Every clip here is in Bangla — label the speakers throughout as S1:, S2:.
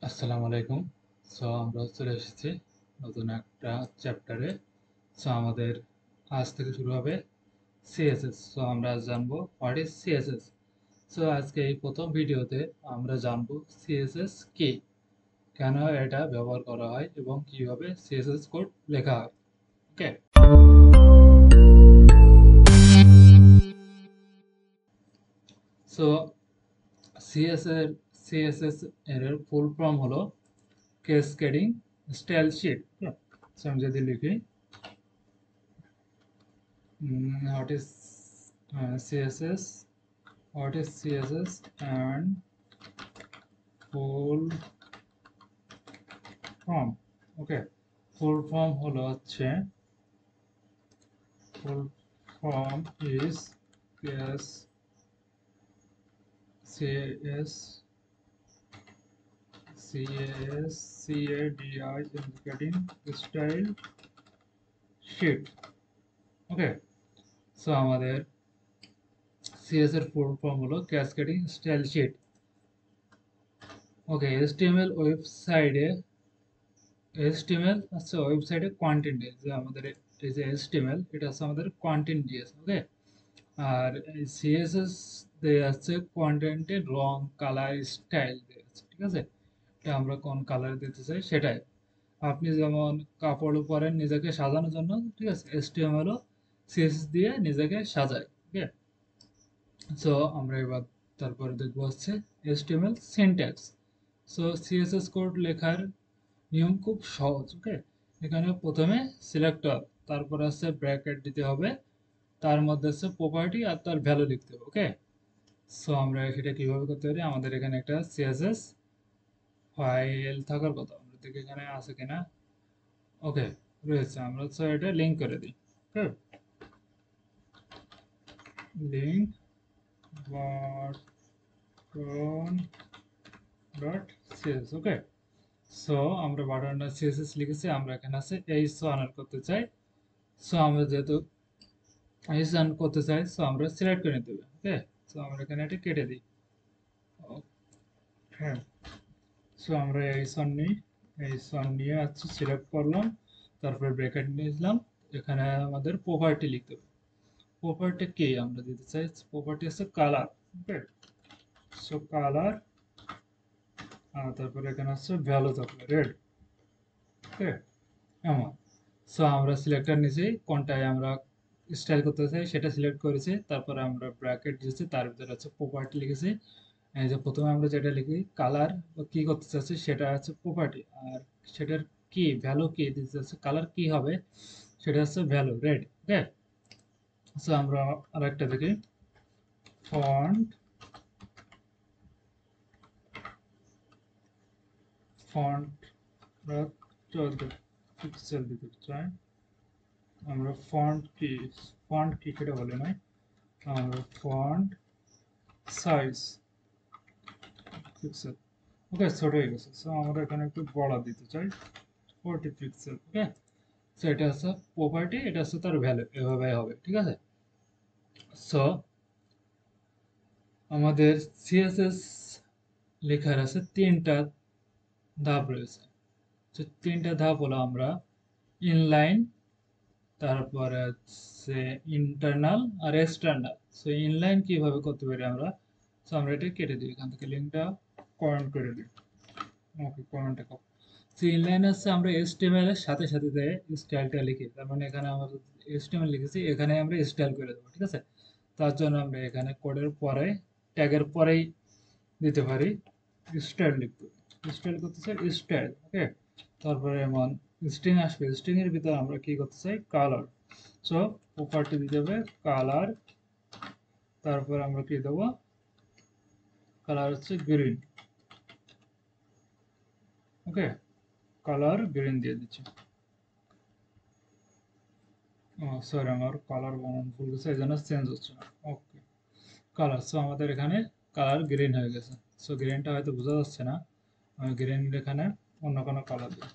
S1: আসসালামু আলাইকুম। আমরা চলে এসেছি নতুন একটা চ্যাপ্টারে। আমাদের আজ থেকে শুরু হবে সিএসএস। আমরা আজ জানবো হোয়াট ইজ সিএসএস। আজকে এই প্রথম ভিডিওতে আমরা জানবো সিএসএস কি, কেন এটা ব্যবহার করা হয় এবং কিভাবে সিএসএস কোড লেখা হয়। ওকে, সো সিএসএস এর ফুল ফর্ম হলো ক্যাসকেডিং স্টাইল শিট। আমি যদি লিখি what is CSS, what is CSS and full form. Okay, full form হলো হচ্ছে full form is CSS CADI indicating style sheet. ওকে, আমাদের CSS এর ফুল ফর্ম হলো ক্যাসকেডিং স্টাইল শিট। ওকে, HTML ওয়েবসাইটে আচ্ছা ওয়েবসাইটে কন্টেন্ট যে আমাদের এই যে HTML এটা হচ্ছে আমাদের কন্টেন্ট দিয়েছে। ওকে, আর সিএসএস দেয়া আছে কন্টেন্টের রং, কালার, স্টাইল দেয়া আছে। ঠিক আছে, এটা আমরা কোন কালার দিতে চাই সেটাই। আপনি যেমন কাপড় পরেন নিজেকে সাজানোর জন্য, ঠিক আছে, HTML ও সিএসএস দিয়ে নিজেকে সাজায়। ওকে, আমরা এবার তারপরে দেখবো হচ্ছে HTML সিনট্যাক্স। সিএসএস কোড লেখার নিয়ম খুব সহজ। ওকে, এখানে প্রথমে সিলেক্টর, তারপর আছে ব্র্যাকেট দিতে হবে, তার মধ্যে আছে প্রপার্টি আর তার ভ্যালু লিখতে হবে। ওকে, আমরা সেটা কিভাবে করতে পারি, আমাদের এখানে একটা সিএসএস ফাইল থাকার কথা, আমরা দেখি এখানে আছে কিনা। ওকে, রয়েছে, আমরা এটা লিংক করে দিই। ওকে, লিংক বাটন ডট সিএস। ওকে, আমরা বাটন ডট সিএসএস লিখেছি, আমরা এখানে আছে এইচ অনার করতে চাই। আমরা যেহেতু এইচ অন করতে চাই, আমরা সিলেক্ট করে নিতে হবে। ওকে, আমরা এখানে এটা কেটে দিই। হ্যাঁ, আমরা এইচ1 নিয়ে আছে সিলেক্ট করলাম, তারপরে ব্র্যাকেট নিলাম, এখানে আমাদের প্রপার্টি লিখতে হবে। প্রপার্টি কি আমরা দিতে চাই, প্রপার্টি আছে কালার। ওকে, কালার, তারপরে এখানে আছে ভ্যালু থাকবে রেড। ওকে, এমন। আমরা সিলেক্টর নিয়েছি, কোনটায় আমরা স্টাইল করতে চাই সেটা সিলেক্ট করেছি, তারপরে আমরা ব্র্যাকেট দিয়েছি, তার ভিতরে আছে প্রপার্টি লিখেছি। এই যে প্রথমে আমরা যেটা লিখি কালার কি করতে চাচ্ছি সেটা হচ্ছে প্রপার্টি, আর সেটার কি ভ্যালু কি দিতে চাচ্ছি, কালার কি হবে সেটা হচ্ছে ভ্যালু রেড। ওকে, আমরা আরেকটা দেখি, ফন্ট ফন্ট 14 পিক্সেল দিতে চাই। আমরা ফন্ট কি সেটা বলে নাই, আমরা ফন্ট সাইজ পিক্সেল। ওকে, ছোট হয়ে গেছে, আমরা এখানে একটু বড় দিতে চাই, 40 পিক্সেল। ওকে, এটা হচ্ছে প্রপার্টি, এটা হচ্ছে তার ভ্যালু, এভাবে হবে। ঠিক আছে, সো আমাদের সিএসএস লেখার আছে তিনটা ধাপ রয়েছে। তিনটা ধাপ হলো আমরা ইনলাইন, তারপরে হচ্ছে ইন্টারনাল আর এক্সটার্নাল। ইনলাইন কিভাবে করতে পারি আমরা, আমরা এটা কেটে দিই, এখান থেকে লিঙ্কটা কমেন্ট করে দিই। ওকে, কমেন্টটা ইনলাইন হচ্ছে আমরা HTML এর সাথে সাথে স্টাইলটা লিখি, তার মানে এখানে আমরা HTML লিখেছি, এখানে আমরা স্টাইল করে দেবো। ঠিক আছে, তার জন্য আমরা এখানে কোডের পরে ট্যাগের পরেই দিতে পারি স্টাইল লিখতে। স্টাইল করতে চাই স্টাইল। ওকে, তারপরে এমন স্ট্রিং আসবে, স্ট্রিং এর ভিতরে আমরা কি করতে চাই কালার। প্রপার্টি দিতে হবে কালার, তারপর আমরা কি দেবো, কালার হচ্ছে গ্রিন। ওকে, কালার গ্রিন দিয়ে দিচ্ছি। সরি, আমার কালার বানান ভুল গেছে, এই জন্য চেঞ্জ হচ্ছে না। ওকে, কালার, আমাদের এখানে কালার গ্রিন হয়ে গেছে। গ্রিনটা হয়তো বোঝা যাচ্ছে না, আমি গ্রিন এখানে অন্য কোনো কালার দিই,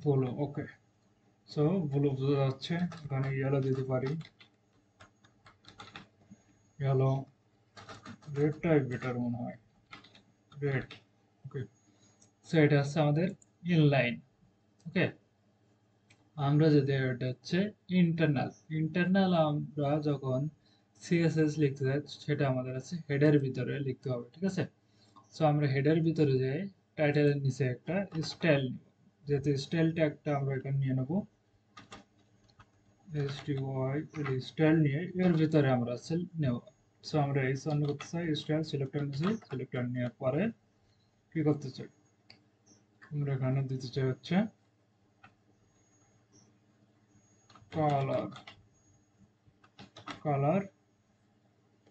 S1: ব্লু। ওকে, ব্লু বোঝা যাচ্ছে, এখানে ইয়েলো দিতে পারি, ইয়েলো, রেডটাই বেটার মনে হয়। রেড। ওকে, সো এটা হচ্ছে আমাদের ইনলাইন। ওকে, আমরা যদি এটা হচ্ছে ইন্টারনাল। ইন্টারনাল আমরা যখন সিএসএস লিখতে যাই সেটা আমাদের আছে হেডের ভিতরে লিখতে হবে, ঠিক আছে। সো আমরা হেডের ভিতরে যাই, টাইটেলের নিচে একটা স্টাইল নিব, যেহেতু স্টাইল ট্যাগটা আমরা এখানে নিয়ে নেব, STY স্টাইল নিয়ে এর ভিতরে আমরা আছে নেব। সো আমরা এই অন করতে চাই, স্টাইল সিলেক্টর নিচ্ছি, সিলেক্টর নেওয়ার পরে কি করতে চাই, আমরা এখানে দিতে চাই হচ্ছে কালার। কালার,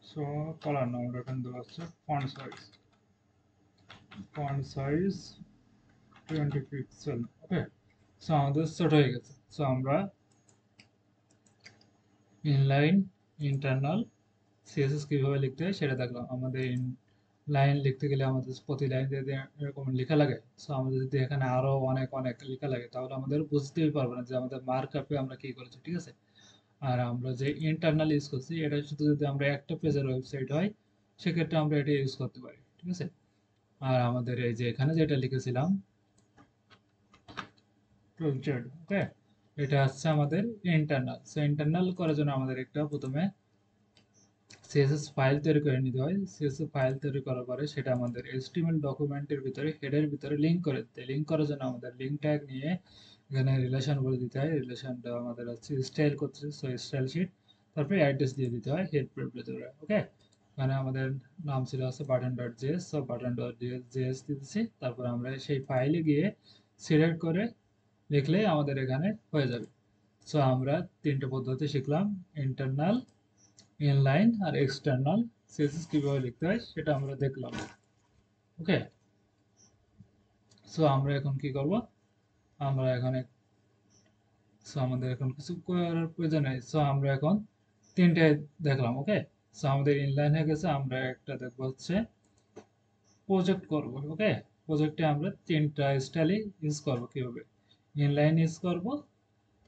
S1: সো কালার না, আমরা এখানে দেবো হচ্ছে font size. Font size 20 pixel. Okay, so আমাদের ছোট হয়ে গেছে। সো আমরা ইনলাইন, ইন্টারনাল, সিএসএস কিভাবে লিখতে হয় সেটা দেখলাম। আমাদের লাইন লিখতে গেলে আমাদের প্রতি লাইন যদি এরকম লেখা লাগে, সো আমাদের যদি এখানে আরো অনেক অনেক লেখা লাগে তাহলে আমাদের বুঝতেই পারবো না যে আমাদের মার্ক আপে আমরা কি করেছি, ঠিক আছে। আর আমরা যে ইন্টারনাল ইউজ করছি এটা শুধু যদি আমরা একটা পেজের ওয়েবসাইট হয় সেক্ষেত্রে আমরা এটা ইউজ করতে পারি, ঠিক আছে। আর আমাদের এই যে এখানে যেটা লিখেছিলাম টুলচার্ট, ওকে, এটা হচ্ছে আমাদের ইন্টারনাল। সো ইন্টারনাল করার জন্য আমাদের একটা প্রথমে সিএসএস ফাইল তৈরি করে নিতে হয়। সিএসএস ফাইল তৈরি করার পরে সেটা আমাদের এইচটিএমএল ডকুমেন্টের ভিতরে হেডের ভিতরে লিঙ্ক করে দিতে হয়। লিঙ্ক করার জন্য আমাদের লিঙ্ক ট্যাগ নিয়ে এখানে রিলেশন বলে দিতে হয়। রিলেশনটা আমাদের হচ্ছে স্টাইল করতে, সো স্টাইল শিট, তারপরে অ্যাড্রেস দিয়ে দিতে হয় হেড ভিতরে। ওকে, মানে আমাদের নাম ছিল হচ্ছে button dot JS, so button dot JS দিতেছি, তারপর আমরা সেই ফাইলে গিয়ে সিলেক্ট করে লিখলেই আমাদের এখানে হয়ে যাবে। সো আমরা তিনটে পদ্ধতি শিখলাম, ইন্টারনাল, ইনলাইন আর এক্সটার্নাল সিএসএস কিভাবে লিখতে হয় সেটা আমরা দেখলাম। ওকে, সো আমরা এখন কি করব, আমরা এখানে, সো আমাদের এখন কিছু করার প্রয়োজন নেই। সো আমরা এখন তিনটে দেখলাম। ওকে, সো আমাদের ইনলাইন হয়ে গেছে, আমরা একটা দেখবো হচ্ছে প্রজেক্ট করব। ওকে, প্রজেক্টে আমরা তিনটা স্টাইলে ইউজ করব, কিভাবে ইনলাইন ইউজ করব,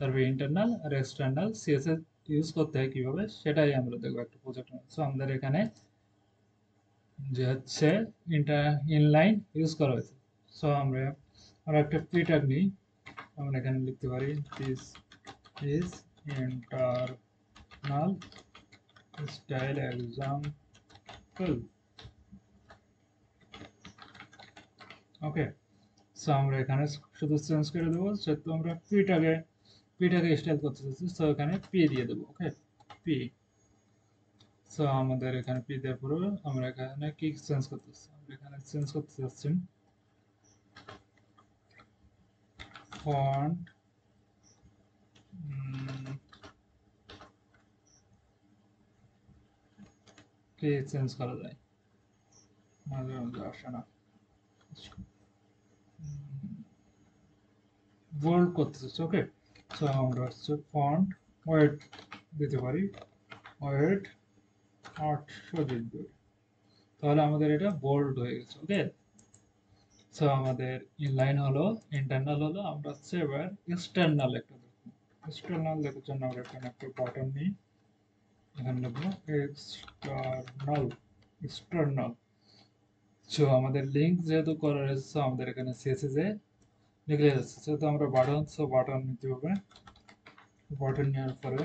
S1: তারপরে ইন্টারনাল আর এক্সটার্নাল সিএসএস ইউজ করতে হয় কিভাবে সেটাই আমরা দেখবো একটা প্রজেক্ট। সো আমাদের এখানে যে হচ্ছে ইনলাইন ইউজ করা হয়েছে। সো আমরা একটা পি ট্যাগ নিই, আমরা এখানে লিখতে পারি this is internal style example. Okay, so আমরা এখানে শুধু চেঞ্জ করে দেবো, যেহেতু আমরা পি ট্যাগে স্টাইল করতে চাচ্ছি, সো এখানে পি দিয়ে দেবো। ওকে, পি। সো আমাদের এখানে পি দেওয়ার পরে আমরা এখানে কি চেঞ্জ করতে চাচ্ছি, আমরা এখানে চেঞ্জ করতে চাচ্ছি ফন্ট, কে চেঞ্জ করা যায়, মাঝে মাঝে আসে না, বোল্ড করতে চাচ্ছি। ওকে, সো আমরা হচ্ছে ফন্ট ওয়েট দিতে পারি, ওয়েট 800 দিতে পারি, তাহলে আমাদের এটা বোল্ড হয়ে গেছে। ওকে, সো আমাদের ইনলাইন হলো, ইন্টারনাল হলো, আমরা হচ্ছে এবার এক্সটার্নাল একটা দেখব। এক্সটার্নাল দেখার জন্য আমরা এখানে একটা বাটন নিই, এখানে লিখবো এক্সটার্নাল। এক্সটার্নাল, সো আমাদের লিঙ্ক যেহেতু করা রয়েছে আমাদের এখানে সিএসএস এ লিখে যাচ্ছে, যেহেতু আমরা বাটন, সো বাটন নিতে হবে। বাটন নেওয়ার পরে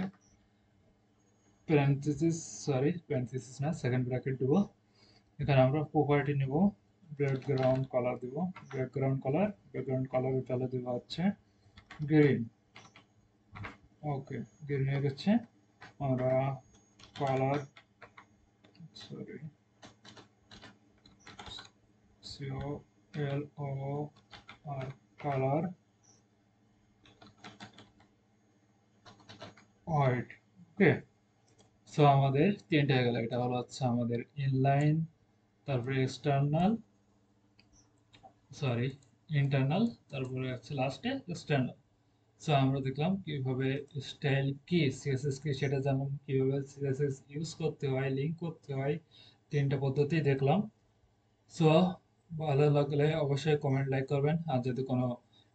S1: প্যারেনথেসিস না, সেকেন্ড ব্র্যাকেট দেবো। এখানে আমরা প্রপার্টি নিব, ব্যাকগ্রাউন্ড কালার দিব, ব্যাকগ্রাউন্ড কালারের ভ্যালু দেবো হচ্ছে গ্রিন। ওকে, গ্রিন হয়ে গেছে। আমরা colour, sorry, COLOR colour white. Okay, so আমাদের তিনটা হয়ে গেল। এটা হলো হচ্ছে আমাদের ইনলাইন, তারপরে এক্সটার্নাল, সরি, ইন্টারনাল, তারপরে হচ্ছে লাস্টে এক্সটার্নাল। সো আমরা দেখলাম কিভাবে স্টাইল কি, সিএসএস কি সেটা যেমন, কিভাবে সিএসএস ইউজ করতে হয়, লিঙ্ক করতে হয়, তিনটা পদ্ধতি দেখলাম। সো ভালো লাগলে অবশ্যই কমেন্ট, লাইক করবেন, আর যদি কোনো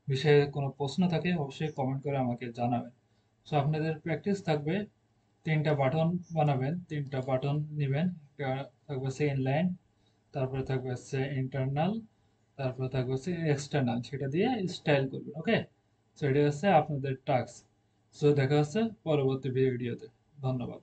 S1: বিষয়ে কোনো প্রশ্ন থাকে অবশ্যই কমেন্ট করে আমাকে জানাবেন। সো আপনাদের প্র্যাকটিস থাকবে, তিনটা বাটন বানাবেন, তিনটা বাটন নেবেন, একটা থাকবে হচ্ছে ইনলাইন, তারপরে থাকবে হচ্ছে ইন্টারনাল, তারপরে থাকবে হচ্ছে এক্সটার্নাল, সেটা দিয়ে স্টাইল করবেন। ওকে, সো এটা হচ্ছে আপনাদের টাস্ক। সো দেখা হচ্ছে পরবর্তী ভিডিওতে। ধন্যবাদ।